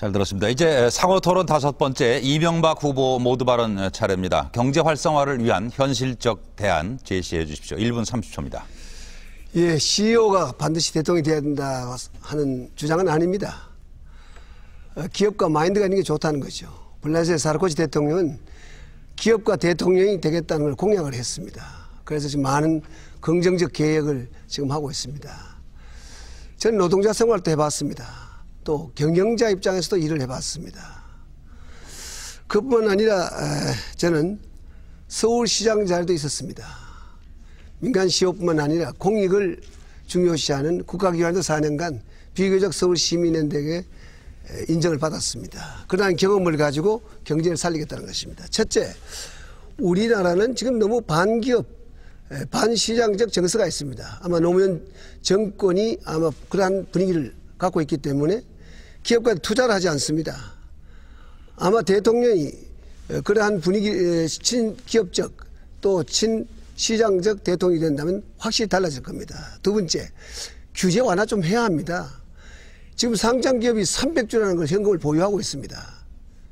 잘 들었습니다. 이제 상호토론 5번째 이명박 후보 모두 발언 차례입니다. 경제 활성화를 위한 현실적 대안 제시해 주십시오. 1분 30초입니다. 예, CEO가 반드시 대통령이 돼야 된다 하는 주장은 아닙니다. 기업과 마인드가 있는 게 좋다는 거죠. 불란시에 사르코지 대통령은 기업과 대통령이 되겠다는 걸 공약을 했습니다. 그래서 지금 많은 긍정적 계획을 지금 하고 있습니다. 저는 노동자 생활도 해봤습니다. 또 경영자 입장에서도 일을 해봤습니다. 그뿐 아니라 저는 서울시장 자리도 있었습니다. 민간 CEO뿐만 아니라 공익을 중요시하는 국가기관도 4년간 비교적 서울 시민들에게 인정을 받았습니다. 그러한 경험을 가지고 경제를 살리겠다는 것입니다. 첫째, 우리나라는 지금 너무 반기업, 반시장적 정서가 있습니다. 아마 노무현 정권이 아마 그러한 분위기를 갖고 있기 때문에 기업과 투자를 하지 않습니다. 아마 대통령이 그러한 분위기, 친기업적 또 친시장적 대통령이 된다면 확실히 달라질 겁니다. 두 번째, 규제 완화 좀 해야 합니다. 지금 상장기업이 300조라는 걸 현금을 보유하고 있습니다.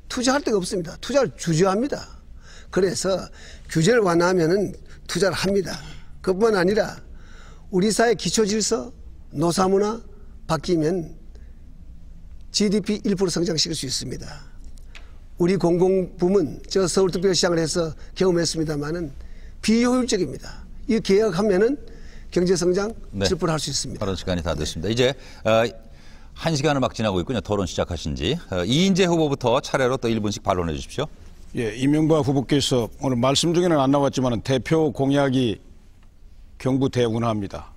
투자할 데가 없습니다. 투자를 주저합니다. 그래서 규제를 완화하면은 투자를 합니다. 그뿐만 아니라 우리 사회 기초질서, 노사문화 바뀌면 GDP 1% 성장시킬 수 있습니다. 우리 공공부문, 저 서울특별시장을 해서 경험했습니다만은 비효율적입니다. 이 개혁하면은 경제성장 7% 할 수 있습니다. 발언 시간이 다 됐습니다. 이제 1시간을 막 지나고 있군요. 토론 시작하신 지. 이인재 후보부터 차례로 또 1분씩 반론해 주십시오. 예, 이명박 후보께서 오늘 말씀 중에는 안 나왔지만 대표 공약이 경부 대운하입니다.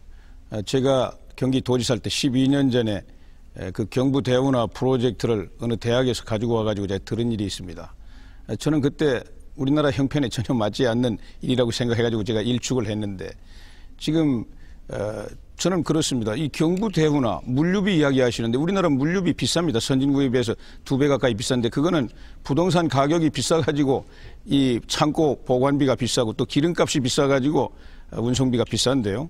제가 경기도지사 할 때 12년 전에 그 경부 대운하 프로젝트를 어느 대학에서 가지고 와가지고 제가 들은 일이 있습니다. 저는 그때 우리나라 형편에 전혀 맞지 않는 일이라고 생각해가지고 제가 일축을 했는데 지금 저는 그렇습니다. 이 경부 대운하 물류비 이야기하시는데 우리나라 물류비 비쌉니다. 선진국에 비해서 2배 가까이 비싼데 그거는 부동산 가격이 비싸가지고 이 창고 보관비가 비싸고 또 기름값이 비싸가지고 운송비가 비싼데요.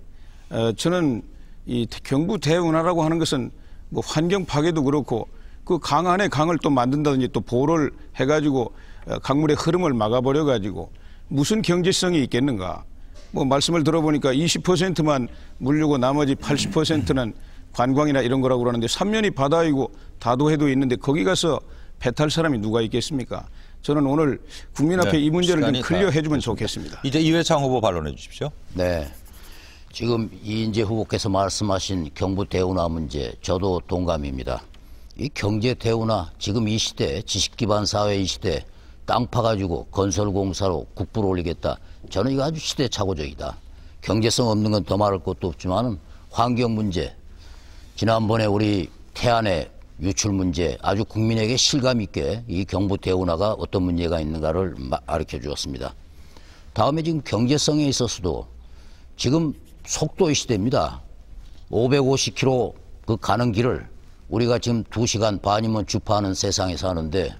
저는 이 경부 대운하라고 하는 것은 뭐 환경 파괴도 그렇고 그 강 안에 강을 또 만든다든지 또 보를 해가지고 강물의 흐름을 막아버려가지고 무슨 경제성이 있겠는가. 뭐 말씀을 들어보니까 20%만 물류고 나머지 80%는 관광이나 이런 거라고 그러는데 3년이 바다이고 다도해도 있는데 거기 가서 배 탈 사람이 누가 있겠습니까? 저는 오늘 국민 앞에 이 문제를 좀 클리어해 주면 좋겠습니다. 이제 이회창 후보 반론해 주십시오. 네. 지금 이인재 후보께서 말씀하신 경부 대운하 문제 저도 동감입니다. 이 경제 대운하 지금 이 시대 지식 기반 사회 이 시대 땅 파가지고 건설공사로 국부를 올리겠다. 저는 이거 아주 시대착오적이다. 경제성 없는 건 더 말할 것도 없지만 환경 문제, 지난번에 우리 태안의 유출 문제 아주 국민에게 실감 있게 이 경부 대운하가 어떤 문제가 있는가를 가르쳐 주었습니다. 다음에 지금 경제성에 있어서도 지금 속도의 시대입니다. 550km 그 가는 길을 우리가 지금 2시간 반이면 주파하는 세상에 사는데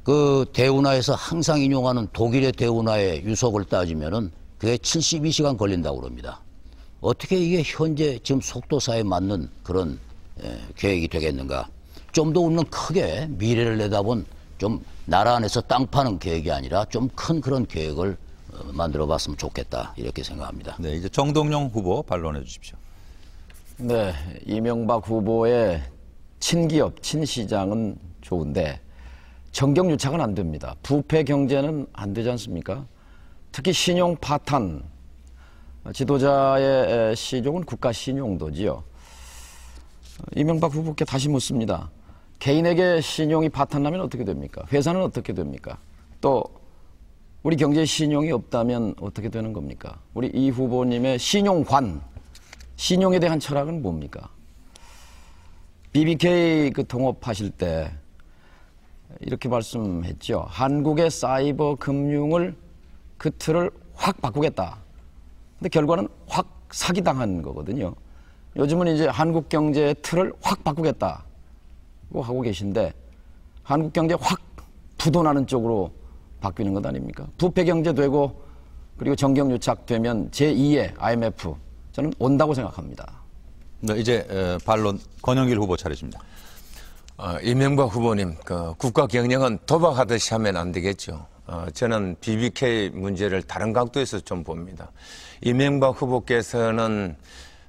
그 대운하에서 항상 인용하는 독일의 대운하의 유속을 따지면은 그게 72시간 걸린다고 그럽니다. 어떻게 이게 현재 지금 속도사에 맞는 그런 계획이 되겠는가? 좀 더 우리는 크게 미래를 내다본 좀 나라 안에서 땅 파는 계획이 아니라 좀 큰 그런 계획을 만들어 봤으면 좋겠다 이렇게 생각합니다. 네, 이제 정동영 후보 반론해 주십시오. 네, 이명박 후보의 친기업, 친시장은 좋은데 정경유착은 안 됩니다. 부패 경제는 안 되지 않습니까? 특히 신용 파탄, 지도자의 시종은 국가 신용도지요. 이명박 후보께 다시 묻습니다. 개인에게 신용이 파탄나면 어떻게 됩니까? 회사는 어떻게 됩니까? 또 우리 경제에 신용이 없다면 어떻게 되는 겁니까? 우리 이 후보님의 신용관, 신용에 대한 철학은 뭡니까? BBK 그 통업하실 때 이렇게 말씀했죠. 한국의 사이버 금융을 그 틀을 확 바꾸겠다. 근데 결과는 확 사기당한 거거든요. 요즘은 이제 한국 경제의 틀을 확 바꾸겠다고 하고 계신데 한국 경제 확 부도나는 쪽으로 바뀌는 것 아닙니까? 부패 경제 되고 그리고 정경유착 되면 제2의 IMF 저는 온다고 생각합니다. 네, 이제 반론 권영길 후보 차례입니다. 이명박 후보님, 국가 경영은 도박하듯이 하면 안 되겠죠. 저는 BBK 문제를 다른 각도에서 좀 봅니다. 이명박 후보께서는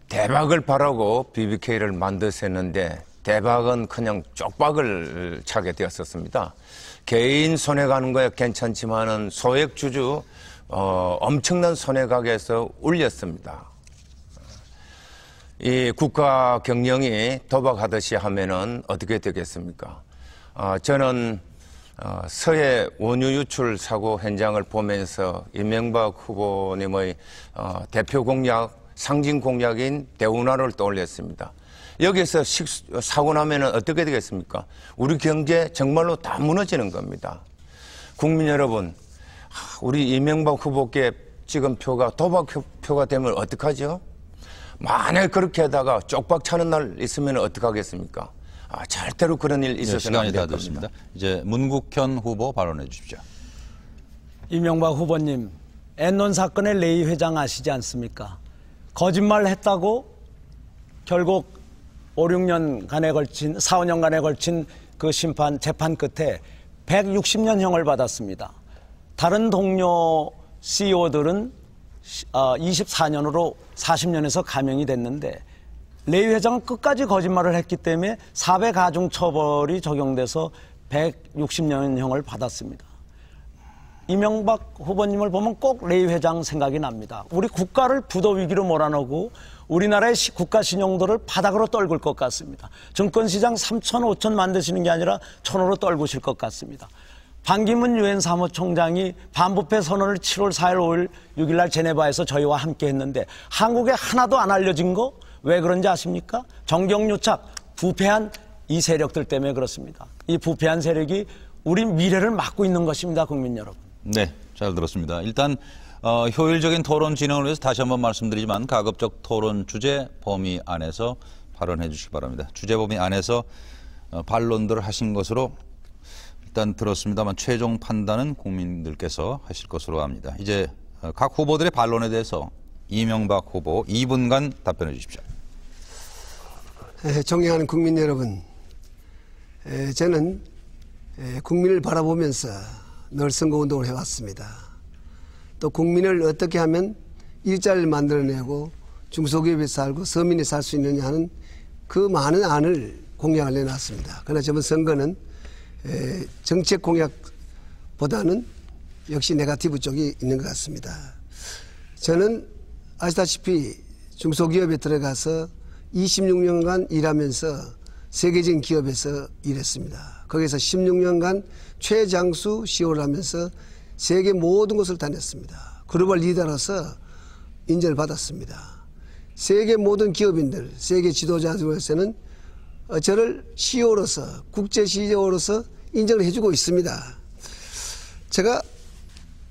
대박을 바라고 BBK를 만드셨는데 대박은 그냥 쪽박을 차게 되었었습니다. 개인 손해 가는 거야 괜찮지만은 소액주주 엄청난 손해 가게에서 울렸습니다. 이 국가 경영이 도박하듯이 하면은 어떻게 되겠습니까? 저는 서해 원유 유출 사고 현장을 보면서 이명박 후보님의 대표 공약, 상징 공약인 대운하를 떠올렸습니다. 여기서 사고 나면은 어떻게 되겠습니까? 우리 경제 정말로 다 무너지는 겁니다. 국민 여러분, 우리 이명박 후보께 찍은 표가 도박표가 되면 어떡하죠? 만약 그렇게 하다가 쪽박 차는 날 있으면 어떡하겠습니까? 절대로 그런 일 있어서는 시간이 안 될 다 겁니다. 됐습니다. 이제 문국현 후보 발언해 주십시오. 이명박 후보님, 엔론 사건의 레이 회장 아시지 않습니까? 거짓말을 했다고 결국 5, 6년간에 걸친 4, 5년간에 걸친 그 재판 끝에 160년형을 받았습니다. 다른 동료 CEO들은 24년으로 40년에서 감형이 됐는데 레이 회장은 끝까지 거짓말을 했기 때문에 4배 가중 처벌이 적용돼서 160년형을 받았습니다. 이명박 후보님을 보면 꼭 레이 회장 생각이 납니다. 우리 국가를 부도 위기로 몰아넣고 우리나라의 국가 신용도를 바닥으로 떨굴 것 같습니다. 증권시장 3천, 5천 만드시는 게 아니라 1,000으로 떨구실 것 같습니다. 반기문 유엔 사무총장이 반부패 선언을 7월 4일, 5일, 6일 날 제네바에서 저희와 함께 했는데 한국에 하나도 안 알려진 거 왜 그런지 아십니까? 정경유착, 부패한 이 세력들 때문에 그렇습니다. 이 부패한 세력이 우리 미래를 막고 있는 것입니다, 국민 여러분. 네, 잘 들었습니다. 일단 효율적인 토론 진행을 위해서 다시 한번 말씀드리지만 가급적 토론 주제 범위 안에서 발언해 주시기 바랍니다. 주제 범위 안에서 반론들을 하신 것으로 일단 들었습니다만 최종 판단은 국민들께서 하실 것으로 합니다. 이제 각 후보들의 반론에 대해서 이명박 후보 2분간 답변해 주십시오. 존경하는 국민 여러분, 저는 국민을 바라보면서 늘 선거운동을 해왔습니다. 또 국민을 어떻게 하면 일자리를 만들어내고 중소기업에 살고 서민이 살 수 있느냐 하는 그 많은 안을 공약을 내놨습니다. 그러나 저번 선거는 정책 공약보다는 역시 네거티브 쪽이 있는 것 같습니다. 저는 아시다시피 중소기업에 들어가서 26년간 일하면서 세계적인 기업에서 일했습니다. 거기서 16년간 최장수 CEO를 하면서 세계 모든 곳을 다녔습니다. 글로벌 리더로서 인정을 받았습니다. 세계 모든 기업인들, 세계 지도자들에서는 저를 CEO로서, 국제 CEO로서 인정을 해주고 있습니다. 제가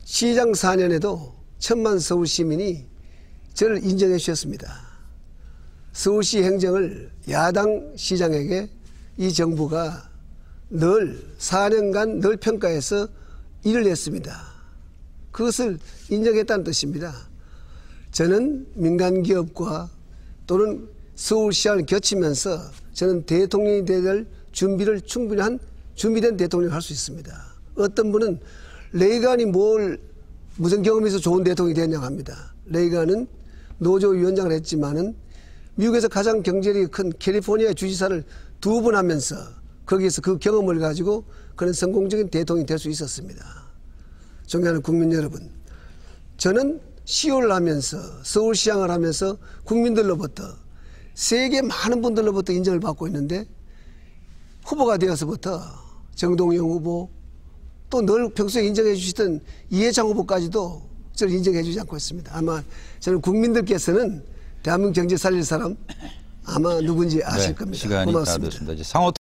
시장 4년에도 1,000만 서울 시민이 저를 인정해 주셨습니다. 서울시 행정을 야당 시장에게 이 정부가 늘 4년간 늘 평가해서 일을 했습니다. 그것을 인정했다는 뜻입니다. 저는 민간기업과 또는 서울시장을 겨치면서 저는 대통령이 될 준비를 충분히 한 준비된 대통령을 할 수 있습니다. 어떤 분은 레이간이 무슨 경험에서 좋은 대통령이 됐냐고 합니다. 레이간은 노조위원장을 했지만은 미국에서 가장 경제력이 큰 캘리포니아 주지사를 2번 하면서 거기에서 그 경험을 가지고 그런 성공적인 대통령이 될 수 있었습니다. 존경하는 국민 여러분, 저는 CEO를 하면서 서울시장을 하면서 국민들로부터 세계 많은 분들로부터 인정을 받고 있는데 후보가 되어서부터 정동영 후보 또 늘 평소에 인정해 주시던 이해창 후보까지도 저를 인정해 주지 않고 있습니다. 아마 저는 국민들께서는 대한민국 경제 살릴 사람 아마 누군지 아실 겁니다. 시간이 고맙습니다. 다 됐습니다. 이제 상호